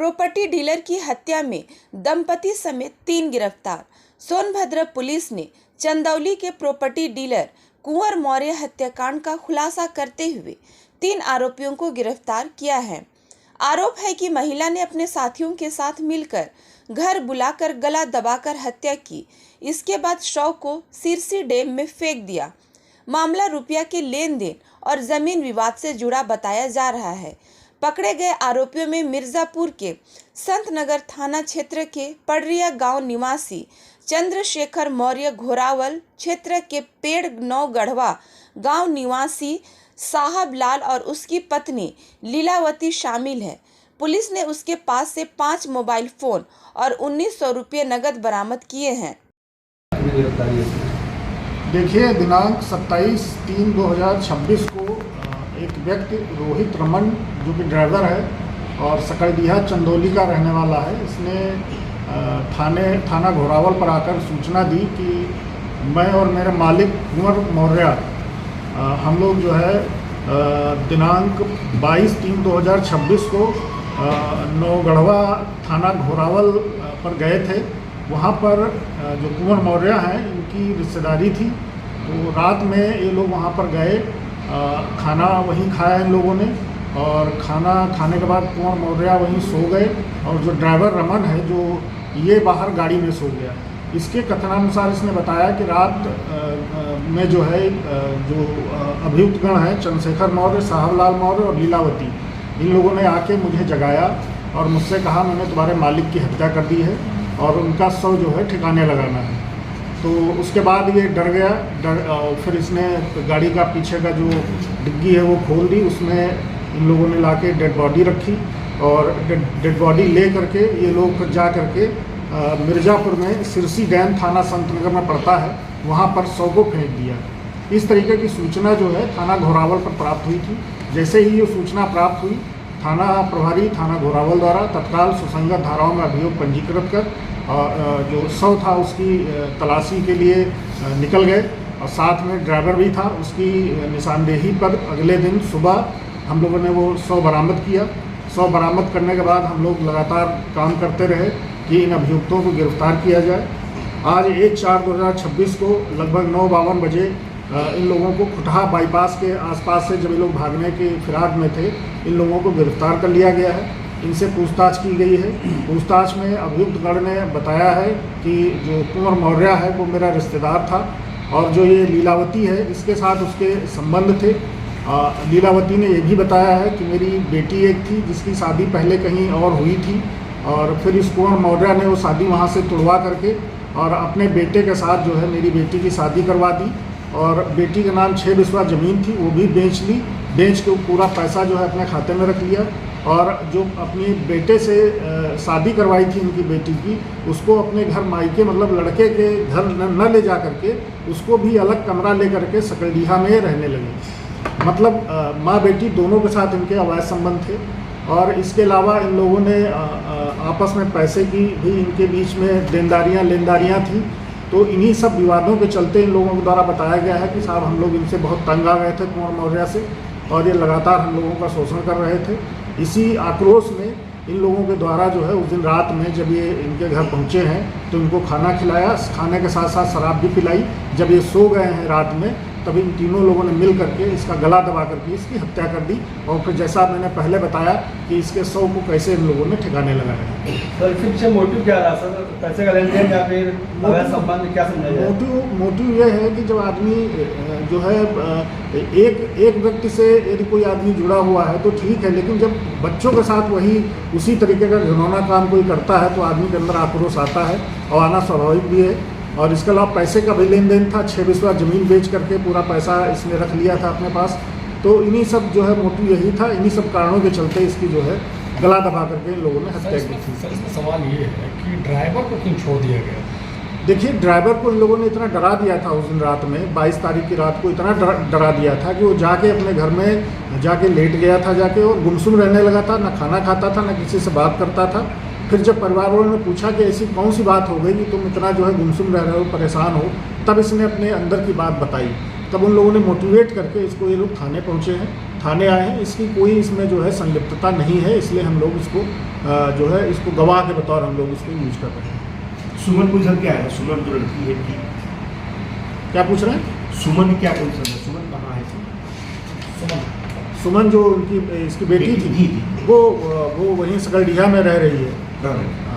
Property dealer की हत्या में दंपति समेत 3 गिरफ्तार। सोनभद्र पुलिस ने चंदौली के प्रॉपर्टी डीलर कुंवर मौर्य हत्याकांड का खुलासा करते हुए 3 आरोपियों को गिरफ्तार किया है। आरोप है कि महिला ने अपने साथियों के साथ मिलकर घर बुलाकर गला दबाकर हत्या की। इसके बाद शव को सिरसी डैम में फेंक दिया। मामला रुपया के लेन देन और जमीन विवाद से जुड़ा बताया जा रहा है। पकड़े गए आरोपियों में मिर्जापुर के संतनगर थाना क्षेत्र के पड़रिया गांव निवासी चंद्रशेखर मौर्य, घोरावल क्षेत्र के पेड़ नौ गढ़वा गांव निवासी साहब लाल और उसकी पत्नी लीलावती शामिल है। पुलिस ने उसके पास से 5 मोबाइल फोन और 1900 रुपये नगद बरामद किए हैं। देखिए, दिनांक 27/3/2026 को एक व्यक्ति रोहित रमन, जो कि ड्राइवर है और सकलडीहा चंदौली का रहने वाला है, इसने थाना घोरावल पर आकर सूचना दी कि मैं और मेरे मालिक कुंवर मौर्य हम लोग जो है दिनांक 22/3/2026 को नौगढ़वा थाना घोरावल पर गए थे। वहाँ पर जो कुंवर मौर्य हैं, इनकी रिश्तेदारी थी, तो रात में ये लोग वहाँ पर गए। खाना वहीं खाया इन लोगों ने और खाना खाने के बाद कुंवर मौर्य वहीं सो गए और जो ड्राइवर रमन है, जो ये बाहर गाड़ी में सो गया। इसके कथनानुसार इसने बताया कि रात में जो है जो अभियुक्तगण हैं, चंद्रशेखर मौर्य, साहबलाल मौर्य और लीलावती, इन लोगों ने आके मुझे जगाया और मुझसे कहा मैंने तुम्हारे मालिक की हत्या कर दी है और उनका शव जो है ठिकाने लगाना है। तो उसके बाद ये डर गया। फिर इसने गाड़ी का पीछे का जो डिग्गी है वो खोल दी। उसमें इन लोगों ने लाके डेड बॉडी रखी और डेड बॉडी ले करके ये लोग फिर जा करके मिर्ज़ापुर में सिरसी डैम थाना संतनगर में पड़ता है, वहाँ पर शव को फेंक दिया। इस तरीके की सूचना जो है थाना घोरावल पर प्राप्त हुई थी। जैसे ही ये सूचना प्राप्त हुई, थाना प्रभारी थाना घोरावल द्वारा तत्काल सुसंगत धाराओं में अभियोग पंजीकृत कर जो शव था उसकी तलाशी के लिए निकल गए और साथ में ड्राइवर भी था। उसकी निशानदेही पर अगले दिन सुबह हम लोगों ने वो शव बरामद किया। शव बरामद करने के बाद हम लोग लगातार काम करते रहे कि इन अभियुक्तों को गिरफ्तार किया जाए। आज 1/4/2026 को लगभग 9:52 बजे इन लोगों को खुटहा बाईपास के आसपास से, जब ये लोग भागने के फिराक में थे, इन लोगों को गिरफ्तार कर लिया गया है। इनसे पूछताछ की गई है। पूछताछ में अभियुक्तगण ने बताया है कि जो कुंवर मौर्य है वो मेरा रिश्तेदार था और जो ये लीलावती है इसके साथ उसके संबंध थे। लीलावती ने ये भी बताया है कि मेरी बेटी एक थी जिसकी शादी पहले कहीं और हुई थी और फिर इस कुंवर मौर्य ने वो शादी वहाँ से तुड़वा करके और अपने बेटे के साथ जो है मेरी बेटी की शादी करवा दी और बेटी के नाम 6 बिस्वा ज़मीन थी, वो भी बेच ली। बेच के पूरा पैसा जो है अपने खाते में रख लिया और जो अपनी बेटे से शादी करवाई थी उनकी बेटी की, उसको अपने घर मायके मतलब लड़के के घर न ले जा करके उसको भी अलग कमरा ले करके सकलडीहा में रहने लगे। मतलब माँ बेटी दोनों के साथ इनके अवैध संबंध थे और इसके अलावा इन लोगों ने आपस में पैसे की भी इनके बीच में लेनदारियाँ थी। तो इन्हीं सब विवादों के चलते इन लोगों के द्वारा बताया गया है कि साहब हम लोग इनसे बहुत तंग आ गए थे कुंवर मौर्य से और ये लगातार हम लोगों का शोषण कर रहे थे। इसी आक्रोश में इन लोगों के द्वारा जो है उस दिन रात में जब ये इनके घर पहुंचे हैं तो इनको खाना खिलाया, खाने के साथ साथ शराब भी पिलाई। जब ये सो गए हैं रात में तब इन तीनों लोगों ने मिल करके इसका गला दबा करके इसकी हत्या कर दी और फिर जैसा मैंने पहले बताया कि इसके शव को कैसे इन लोगों ने ठिकाने लगाया। सर पीछे मोटिव क्या रहा सर? पैसे का लेन देन या फिर अवैध संबंध, क्या समझा जाए? मोटिव ये है कि जब आदमी जो है एक व्यक्ति से यदि कोई आदमी जुड़ा हुआ है तो ठीक है, लेकिन जब बच्चों के साथ वही उसी तरीके का घिनौना काम कोई करता है तो आदमी के अंदर आक्रोश आता है और आना स्वाभाविक भी है। और इसके अलावा पैसे का भी लेन देन था। 6 बिस्वा ज़मीन बेच करके पूरा पैसा इसने रख लिया था अपने पास। तो इन्हीं सब जो है मोटिव यही था। इन्हीं सब कारणों के चलते इसकी जो है गला दबा करके इन लोगों ने हत्या की थी। सर, इसमें सवाल ये है कि ड्राइवर को क्यों छोड़ दिया गया? देखिए, ड्राइवर को इन लोगों ने इतना डरा दिया था उस दिन रात में, 22 तारीख की रात को इतना डरा दिया था कि वो जाके अपने घर में जाके लेट गया था जाके और गुमसुम रहने लगा था। ना खाना खाता था, ना किसी से बात करता था। फिर जब परिवार वालों ने पूछा कि ऐसी कौन सी बात हो गई कि तुम इतना जो है गुमसुम रह रहे हो, परेशान हो, तब इसने अपने अंदर की बात बताई। तब उन लोगों ने मोटिवेट करके इसको ये लोग थाने पहुँचे हैं। थाने आए हैं। इसकी कोई इसमें जो है संलिप्तता नहीं है, इसलिए हम लोग इसको जो है इसको गवाह के बतौर हम लोग इसको यूज कर रहे हैं। सुमन पोजीशन क्या है? सुमन जो लड़की है की क्या पूछ रहे हैं? सुमन क्या पोजीशन है? सुमन कहाँ है? सुमन जो उनकी इसकी बेटी थी जी। वो वहीं सकलडीहा में रह रही है। हाँ।